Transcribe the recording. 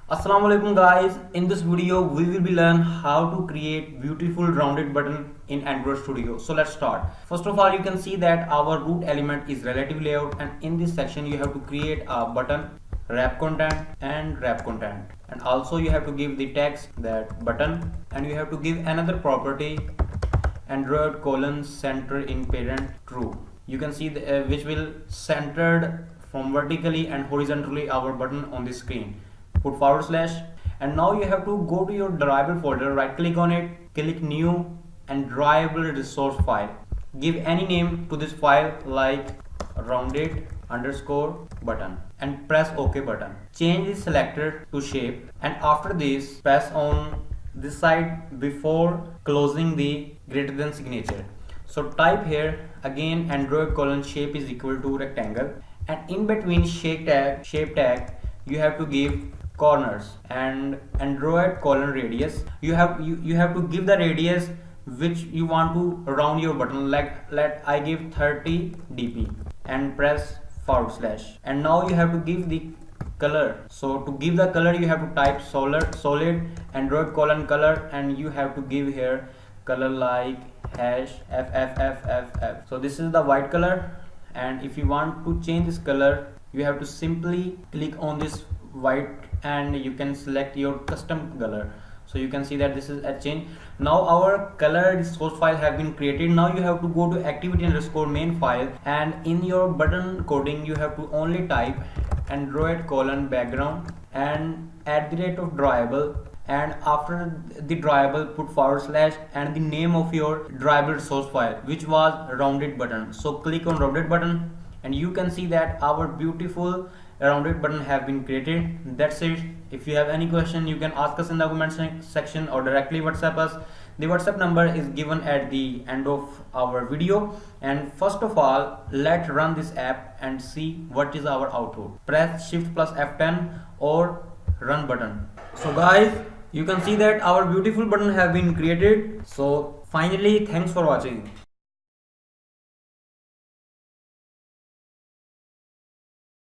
Assalamu alaikum guys. In this video we will be learn how to create beautiful rounded button in Android Studio. So let's start. First of all, you can see that our root element is relative layout, and in this section you have to create a button, wrap content and wrap content, and also you have to give the text that button, and you have to give another property Android center in parent true. You can see which will centered from vertically and horizontally our button on the screen. Put forward slash, and now you have to go to your drawable folder, right click on it, click new and drawable resource file. Give any name to this file like rounded underscore button and press OK button. Change the selector to shape, and after this press on this side before closing the greater than signature. So type here again Android shape is equal to rectangle, and in between shape tag you have to give corners and Android radius. You have to give the radius which you want to round your button, like let I give 30 dp and press forward slash. And now you have to give the color. So to give the color you have to type solid Android color, and you have to give here color like hash FFFFF. So this is the white color, and if you want to change this color you have to simply click on this white and you can select your custom color. So you can see that this is a change. Now our color source file have been created. Now you have to go to activity underscore main file, and in your button coding you have to only type Android background and @ of drawable, and after the drawable put forward slash and the name of your drawable source file, which was rounded button. So click on rounded button, and you can see that our beautiful rounded button have been created. That's it. If you have any question you can ask us in the comment section or directly WhatsApp us. The WhatsApp number is given at the end of our video. And first of all, let's run this app and see what is our output. Press shift plus F10 or run button. So guys, you can see that our beautiful button have been created. So finally, thanks for watching.